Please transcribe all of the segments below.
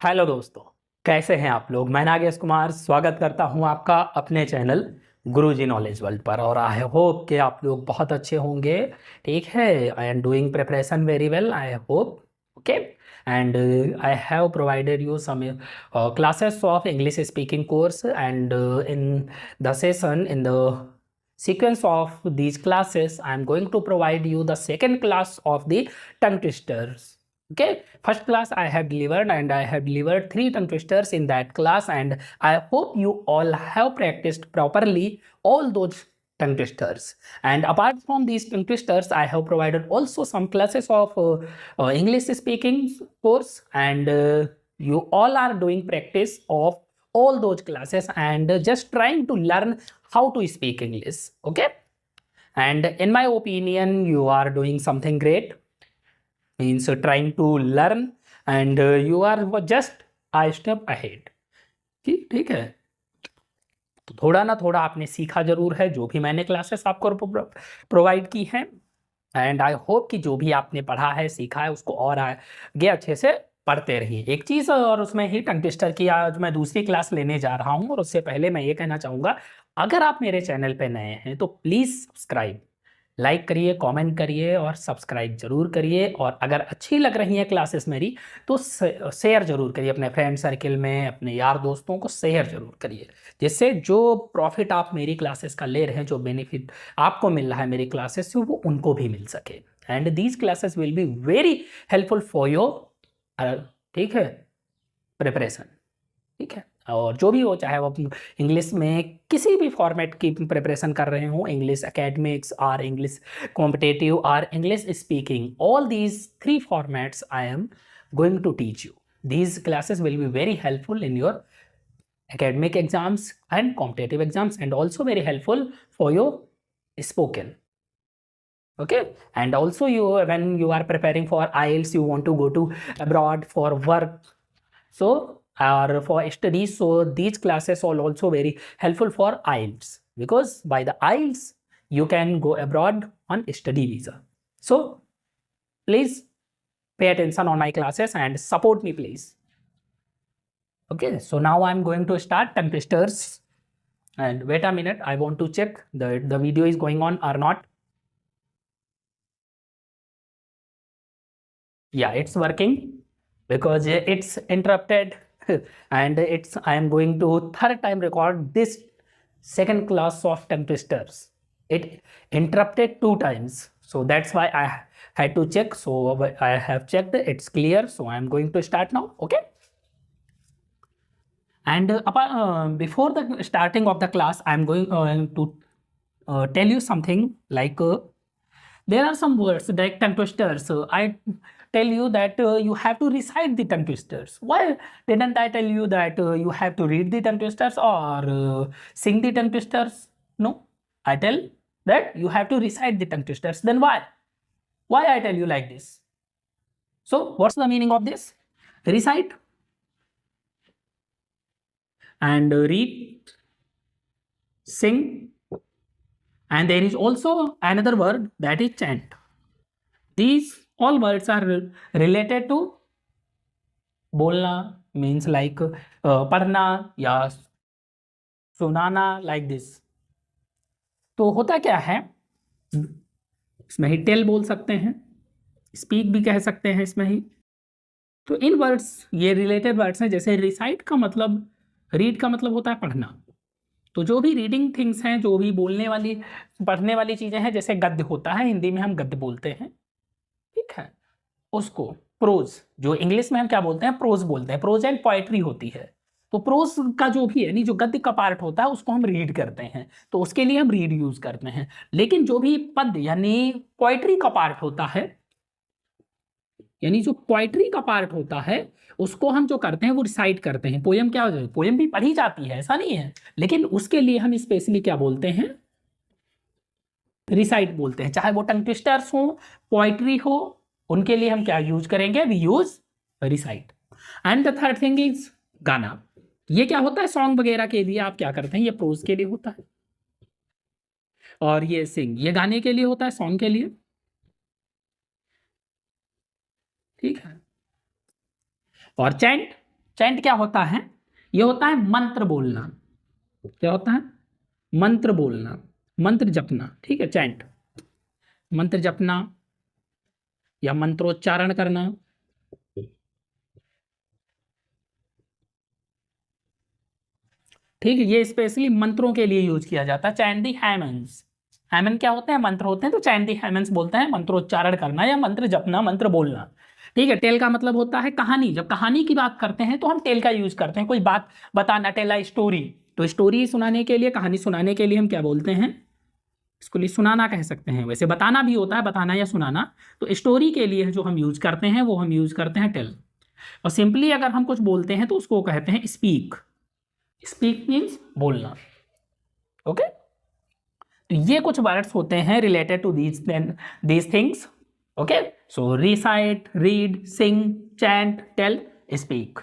Hello दोस्तों, कैसे हैं आप लोग। मैं नागेश कुमार स्वागत करता हूं आपका अपने चैनल गुरुजी नॉलेज वर्ल्ड पर। और आई होप कि आप लोग बहुत अच्छे होंगे। ठीक है, I am doing preparation very well, I hope. Okay, and I have provided you some classes of English speaking course, and in the session, in the sequence of these classes, I am going to provide you the second class of the tongue twisters. Okay, first class I have delivered, and I have delivered 3 tongue twisters in that class, and I hope you all have practiced properly all those tongue twisters. And apart from these tongue twisters, I have provided also some classes of English speaking course, and you all are doing practice of all those classes and just trying to learn how to speak English. Okay, and in my opinion, you are doing something great, means trying to learn, and you are just a step ahead. ठीक है, तो थोड़ा ना थोड़ा आपने सीखा जरूर है जो भी मैंने क्लासेस आपको प्रोवाइड की हैं। एंड आई होप कि जो भी आपने पढ़ा है सीखा है उसको और आगे अच्छे से पढ़ते रहिए। एक चीज़ और उसमें ही टंग ट्विस्टर की आज मैं दूसरी क्लास लेने जा रहा हूँ, और उससे पहले मैं ये कहना चाहूँगा, अगर आप मेरे चैनल पे नए हैं तो प्लीज़ सब्सक्राइब, लाइक करिए, कमेंट करिए और सब्सक्राइब जरूर करिए। और अगर अच्छी लग रही है क्लासेस मेरी तो शेयर जरूर करिए अपने फ्रेंड सर्किल में, अपने यार दोस्तों को शेयर जरूर करिए, जिससे जो प्रॉफिट आप मेरी क्लासेस का ले रहे हैं, जो बेनिफिट आपको मिल रहा है मेरी क्लासेस से, वो उनको भी मिल सके। And these classes will be very helpful for your, ठीक है, प्रिपरेशन। ठीक है, और जो भी हो, चाहे वो इंग्लिश में किसी भी फॉर्मेट की प्रिपरेशन कर रहे हो, इंग्लिश एकेडमिक्स और इंग्लिश कॉम्पिटेटिव और English speaking, all these 3 formats I am going to teach you. These classes will be very helpful in your academic exams and competitive exams, and also very helpful for your spoken. Okay, and also you, when you are preparing for IELTS, you want to go to abroad for work, so or for studies, so these classes are also very helpful for IELTS, because by the IELTS you can go abroad on study visa. So please pay attention on my classes and support me, please. Okay, so now I'm going to start tongue twisters, and wait a minute, I want to check the video is going on or not. Yeah, it's working, because it's interrupted and it's, I am going to third time record this second class of tongue twisters. It interrupted 2 times, so that's why I had to check. So I have checked, it's clear, so I am going to start now. Okay, and before the starting of the class, I am going to tell you something like, there are some words like tongue twisters. I tell you that you have to recite the tongue twisters. Why didn't I tell you that you have to read the tongue twisters or sing the tongue twisters? No, I tell that you have to recite the tongue twisters. Then why I tell you like this? So what's the meaning of this? Recite and read, sing, and there is also another word, that is chant. These all words are related to बोलना, means like पढ़ना या सुनाना, like this. तो होता क्या है, इसमें he tell बोल सकते हैं, स्पीक भी कह सकते हैं इसमें ही। तो इन वर्ड्स, ये रिलेटेड वर्ड्स हैं। जैसे रिसाइट का मतलब, रीड का मतलब होता है पढ़ना। तो जो भी रीडिंग थिंग्स हैं, जो भी बोलने वाली, पढ़ने वाली चीज़ें हैं, जैसे गद्य होता है, हिंदी में हम गद्य बोलते हैं, ठीक है, उसको प्रोज, जो इंग्लिश में हम क्या बोलते हैं, प्रोज बोलते हैं। प्रोज एंड पोएट्री होती है। तो प्रोज का जो भी है, नहीं, जो गद्य का पार्ट होता है उसको हम रीड करते हैं, तो उसके लिए हम रीड यूज करते हैं। लेकिन जो भी पद यानी पोएट्री का पार्ट होता है, यानी जो पोएट्री का पार्ट होता है, उसको हम जो करते हैं वो रिसाइट करते हैं। पोयम क्या हो, पोयम भी पढ़ी जाती है, ऐसा नहीं है, लेकिन उसके लिए हम स्पेशली क्या बोलते हैं, रिसाइट बोलते हैं। चाहे वो टंग ट्विस्टर्स हो, पोएट्री हो, उनके लिए हम क्या यूज करेंगे, we use recite. And the third thing is गाना। ये क्या होता है, सॉन्ग वगैरह के लिए आप क्या करते हैं, ये प्रोज के लिए होता है। और ये सिंग, ये गाने के लिए होता है, सॉन्ग के लिए, ठीक है। और चैंट, चैंट क्या होता है? ये होता है मंत्र बोलना। क्या होता है? मंत्र बोलना, मंत्र जपना। ठीक है, चैंट मंत्र जपना या मंत्रोच्चारण करना। ठीक है, ये स्पेशली मंत्रों के लिए यूज किया जाता है। चैंट दी हैमन्स, हैमन क्या होते हैं? मंत्र होते हैं। तो चैंट दी हैमन्स बोलते हैं मंत्रोच्चारण करना या मंत्र जपना, मंत्र बोलना। ठीक है, टेल का मतलब होता है कहानी। जब कहानी की बात करते हैं तो हम टेल का यूज करते हैं। कोई बात बताना, टेल अ स्टोरी। तो स्टोरी सुनाने के लिए, कहानी सुनाने के लिए हम क्या बोलते हैं? इसको लिए सुनाना कह सकते हैं। वैसे बताना भी होता है, बताना या सुनाना। तो स्टोरी के लिए जो हम यूज करते हैं वो हम यूज करते हैं टेल। और सिंपली अगर हम कुछ बोलते हैं तो उसको कहते हैं स्पीक। स्पीक मीन्स बोलना। ओके, तो ये कुछ वर्ड्स होते हैं related to these things. Okay, so recite, read, sing, chant, tell, speak.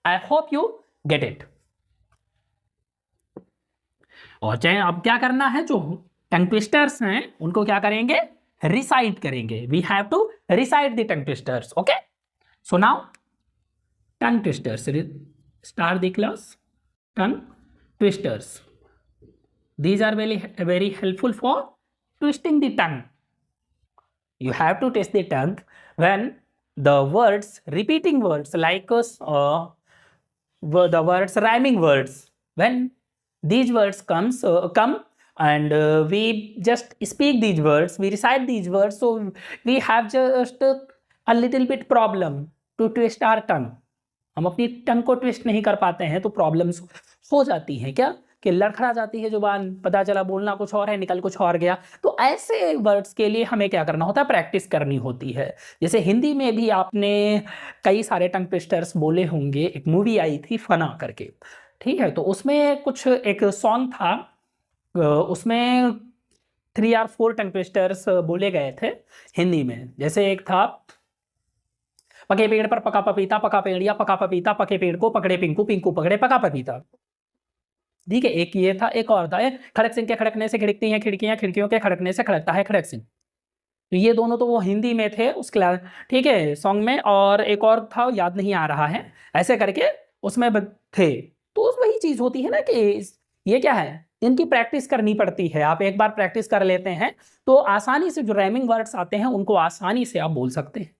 I hope you get it. और चाहे अब क्या करना है, जो टंग ट्विस्टर्स हैं उनको क्या करेंगे? रिसाइट करेंगे। We have to recite the tongue twisters. Okay, so now tongue twisters, start the class. Tongue twisters. These are very helpful for twisting the tongue. You have to twist the tongue when the words, repeating words like the words, rhyming words, when these words come and we just speak these words, we recite these words, so we have just a little bit problem to twist our tongue. हम अपनी टंग को twist नहीं कर पाते हैं तो problems हो जाती हैं। क्या कि लड़खड़ा जाती है जुबान, पता चला बोलना कुछ और है, निकल कुछ और गया। तो ऐसे वर्ड्स के लिए हमें क्या करना होता है? प्रैक्टिस करनी होती है। जैसे हिंदी में भी आपने कई सारे टंग ट्विस्टर्स बोले होंगे। एक मूवी आई थी फना करके, ठीक है, तो उसमें कुछ एक सॉन्ग था, उसमें 3 or 4 टंग ट्विस्टर्स बोले गए थे हिंदी में। जैसे एक था, पके पेड़ पर पका पपीता, पका पेड़िया पका पपीता, पके पेड़ को पकड़े पिंकू, पिंकू पकड़े पका पपीता। ठीक है, एक ये था। एक और था, खड़क सिंह के खड़कने से खिड़कती हैं खिड़कियां, खिड़कियों के खड़कने से खड़कता है खड़क सिंह। तो ये दोनों तो वो हिंदी में थे उस क्लास, ठीक है, सॉन्ग में। और एक और था, याद नहीं आ रहा है, ऐसे करके उसमें थे। तो वही चीज होती है ना कि ये क्या है, इनकी प्रैक्टिस करनी पड़ती है। आप एक बार प्रैक्टिस कर लेते हैं तो आसानी से जो रैमिंग वर्ड्स आते हैं उनको आसानी से आप बोल सकते हैं,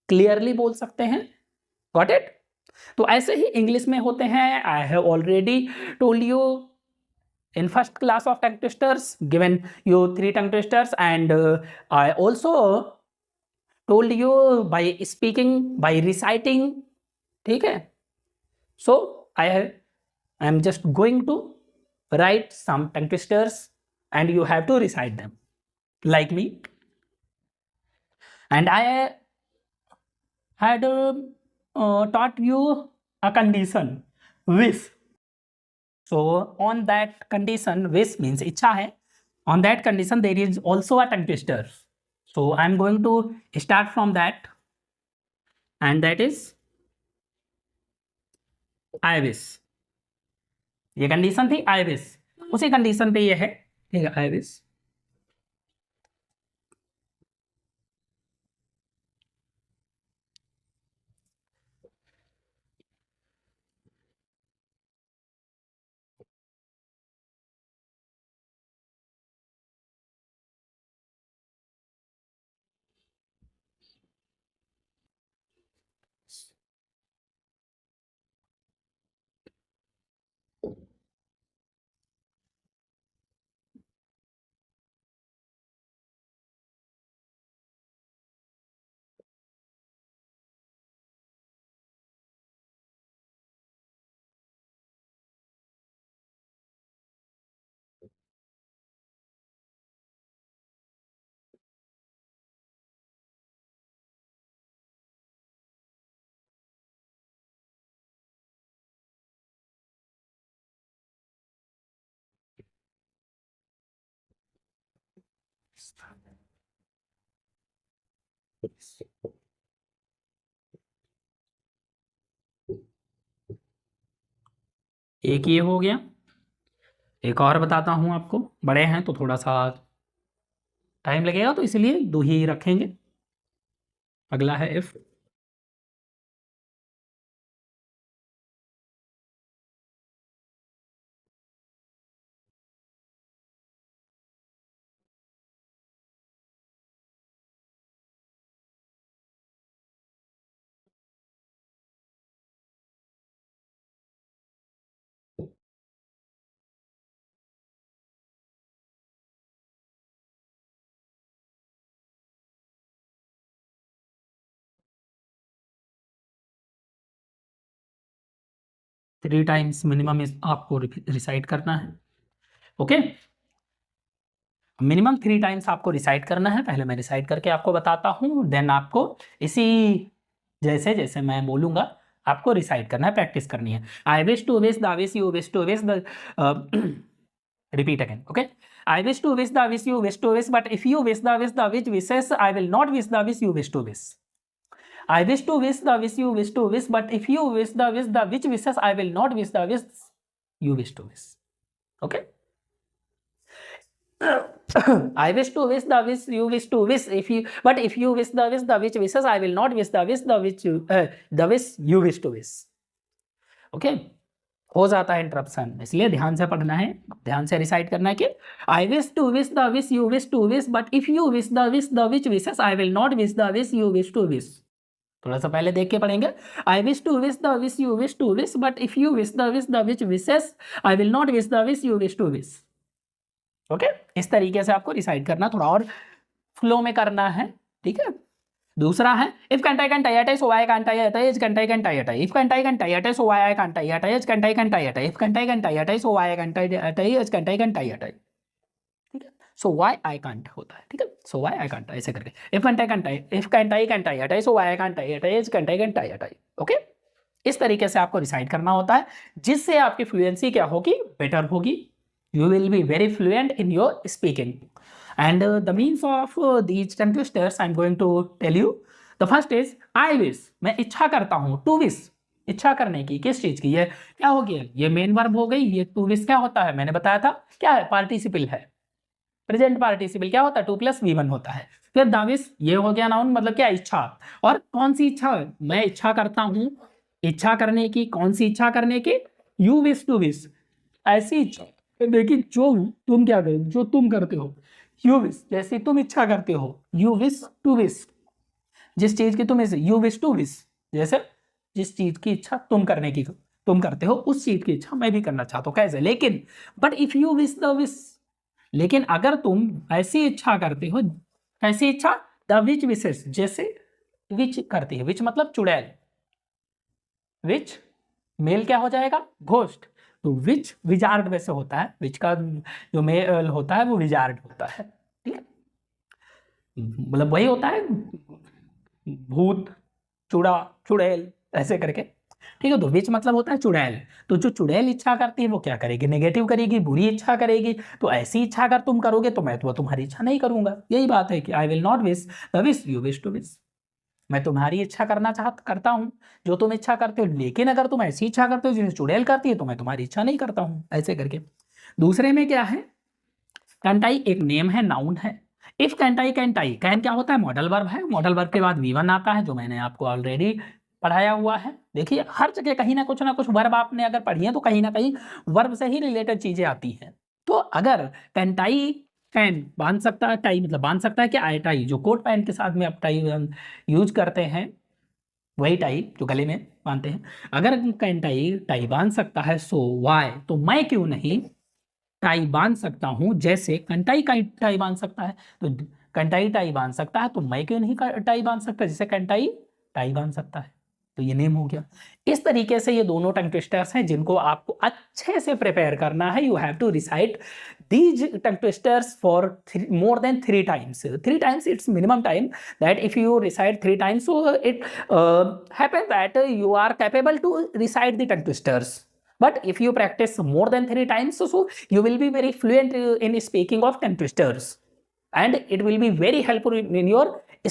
क्लियरली बोल सकते हैं। Got it? तो ऐसे ही इंग्लिश में होते हैं। I have already told you in first class of tongue twisters, given you 3 tongue twisters, and I also told you by speaking, by reciting. ठीक है, so I am just going to write some tongue twisters and you have to recite them like me. And I had taught you a condition, wish. So on that condition, wish means इच्छा है, on that condition there is also a tongue twister. So I am going to start from that, and that is I wish. ये condition थी I wish, उसी condition पे ये है। ठीक है, I wish। एक ये हो गया। एक और बताता हूँ आपको, बड़े हैं तो थोड़ा सा टाइम लगेगा तो इसलिए 2 ही रखेंगे। अगला है इफ। 3 टाइम्स मिनिमम आपको रिसाइट करना है। ओके, मिनिमम 3 टाइम्स आपको रिसाइट करना है। पहले मैं रिसाइट करके आपको बताता हूँ, देन आपको इसी जैसे जैसे मैं बोलूँगा आपको रिसाइट करना है, प्रैक्टिस करनी है। I wish to wish the wish you wish to wish the repeat again. Okay, I wish to wish the wish you wish to wish, but if you wish the wish the which wishes, I will not wish the wish you wish to wish. I wish to wish the wish you wish to wish, but if you wish the which wishes, I will not wish the wish you wish to wish. Okay. I wish to wish the wish you wish to wish, but if you wish the which wishes, I will not wish the wish the wish you wish to wish. Okay. हो जाता है interruption, इसलिए ध्यान से पढ़ना है, ध्यान से रिसाइट करना है कि I wish to wish the wish you wish to wish, but if you wish the which wishes, I will not wish the wish you wish to wish. थोड़ा सा पहले देख के पढ़ेंगे। I wish to wish the wish you wish to wish, but if you wish the which wishes, I will not wish the wish you wish to wish. Okay, इस तरीके से आपको रिसाइट करना, थोड़ा और फ्लो में करना है, ठीक है। दूसरा है इफ कंटाई कंटाई अटाई सो वाई कंटाई अटाई इज कंटाई कंटाई अटाई, इफ कंटाई कंटाई अटाई सो वाई कंटाई अटाई इज कंटाई कंटाई अटाई, इफ कंटाई कंटाई अटाई सो वाई कंटाई अटाई इज कंटाई कंटाई अटाई, ठीक है। सो वाई आई कांट होता है, ठीक है, सो वाई आई कांट ऐसे करके। इफ कंटाई कंटाई अटाई सो वाई कंटाई अटाई इज कंटाई कंटाई अटाई। ओके, इस तरीके से आपको रिसाइट करना होता है, जिससे आपकी फ्लुएंसी क्या होगी, बेटर होगी। You will be very fluent in your speaking. And the means of these tongue twisters I'm going to tell you. The first is I wish, मैं इच्छा करता हूँ। to wish, इच्छा करने की, किस चीज़ की, ये क्या हो गया, ये मेन वर्ब हो गई। ये to wish क्या होता है, मैंने बताया था, क्या है, पार्टिसिपल है, प्रेजेंट पार्टिसिपल क्या होता है, 2 + V1 होता है। फिर द विश, ये हो गया नाउन, मतलब क्या, इच्छा। और कौन सी इच्छा, मैं इच्छा करता हूँ, इच्छा करने की, कौन सी इच्छा करने की, you wish to wish, ऐसी इच्छा। देखिए जो तुम क्या करो, जो तुम करते हो, यू विश, जैसे तुम इच्छा करते हो, यू विश टू विश, जिस चीज की तुम, यू विश टू विश, जैसे जिस चीज की इच्छा तुम करने की, तुम करते हो, उस चीज की इच्छा मैं भी करना चाहता हूँ। कैसे, लेकिन but if you wish the wish, लेकिन अगर तुम ऐसी इच्छा करते हो, कैसी इच्छा, द विच विशेष, जैसे विच करती है, विच मतलब चुड़ैल, विच मेल क्या हो जाएगा, घोस्ट, तो विच विजार्ड वैसे होता है, विच का जो मेल होता है वो विजार्ड होता है, ठीक है, मतलब वही होता है, भूत, चुड़ा, चुड़ैल, ऐसे करके, ठीक है। तो विच मतलब होता है चुड़ैल। तो जो चुड़ैल इच्छा करती है वो क्या करेगी, नेगेटिव करेगी, बुरी इच्छा करेगी। तो ऐसी इच्छा अगर तुम करोगे तो मैं तो तुम्हारी इच्छा नहीं करूंगा। यही बात है कि I will not wish the wish you wish to wish, मैं तुम्हारी इच्छा करता हूँ जो तुम इच्छा करते हो, लेकिन अगर तुम ऐसी इच्छा करते हो जिसे चुड़ैल करती है तो मैं तुम्हारी इच्छा नहीं करता हूँ, ऐसे करके। दूसरे में क्या है, कंटाई एक नेम है, नाउन है। इफ कंटाई कंटाई, कैन क्या होता है, मॉडल वर्ब है, मॉडल वर्ब के बाद V1 आता है, जो मैंने आपको ऑलरेडी पढ़ाया हुआ है। देखिए हर जगह कहीं ना कुछ वर्ब आपने अगर पढ़ी है तो कहीं ना कहीं वर्ब से ही रिलेटेड चीजें आती हैं। तो अगर कंटाई कैन बांध सकता है, टाई मतलब बांध सकता है, क्या आई टाई, जो कोट पैंट के साथ में आप टाई यूज करते हैं, वही टाई जो गले में बांधते हैं। अगर कंटाई टाई बांध सकता है, सो वाई, तो मैं क्यों नहीं टाई बांध सकता हूं, जैसे कंटाई का टाई बांध सकता है, तो कंटाई टाई बांध सकता है, तो मैं क्यों नहीं टाई बांध सकता, जैसे कंटाई टाई बांध सकता है। तो ये नेम हो गया। इस तरीके से ये दोनों टंग ट्विस्टर्स हैं जिनको आपको अच्छे से प्रिपेयर करना है। You have to recite these tongue twisters for more than 3 times. 3 times it's minimum time, that if you recite 3 times, so it happens that you are capable to recite the tongue twisters. But if you practice more than 3 times, so you will be very fluent in speaking of tongue twisters, and it will be very helpful in your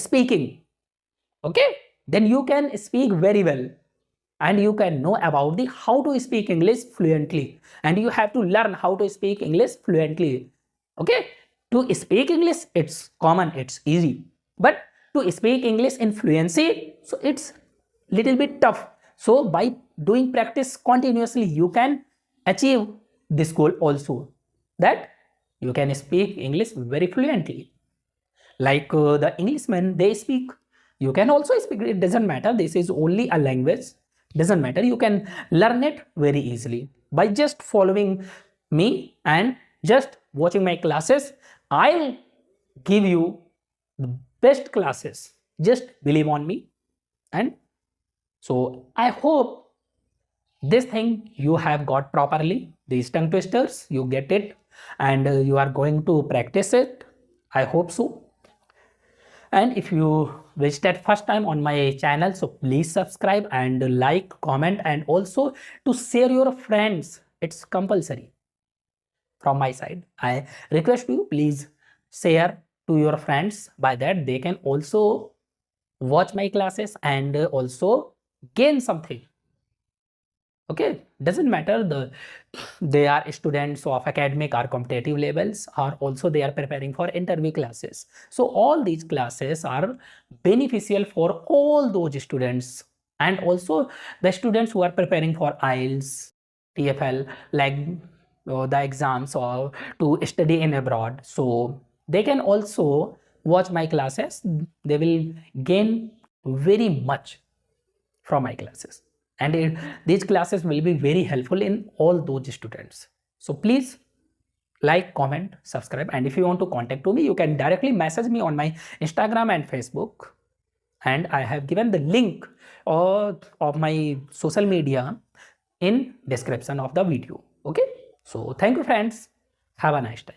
speaking. Okay, then you can speak very well, and you can know about the how to speak English fluently, and you have to learn how to speak English fluently. Okay, to speak English it's common, it's easy, but to speak English in fluency, so it's little bit tough. So by doing practice continuously you can achieve this goal also, that you can speak English very fluently, like the Englishmen they speak. You can also speak, it doesn't matter, this is only a language, doesn't matter, you can learn it very easily by just following me and just watching my classes. I'll give you the best classes, just believe on me. And so I hope this thing you have got properly, these tongue twisters, you get it, and you are going to practice it, I hope so. And if you visited first time on my channel, so please subscribe and like, comment, and also to share your friends, it's compulsory from my side. I request you, please share to your friends, by that they can also watch my classes and also gain something. Okay, doesn't matter they are students of academic or competitive levels, or also they are preparing for interview classes. So all these classes are beneficial for all those students, and also the students who are preparing for IELTS, TFL, like the exams, or to study in abroad. So they can also watch my classes, they will gain very much from my classes, and these classes will be very helpful in all those students. So please like, comment, subscribe, and if you want to contact to me, you can directly message me on my Instagram and Facebook, and I have given the link of my social media in description of the video. Okay, so thank you friends, have a nice time.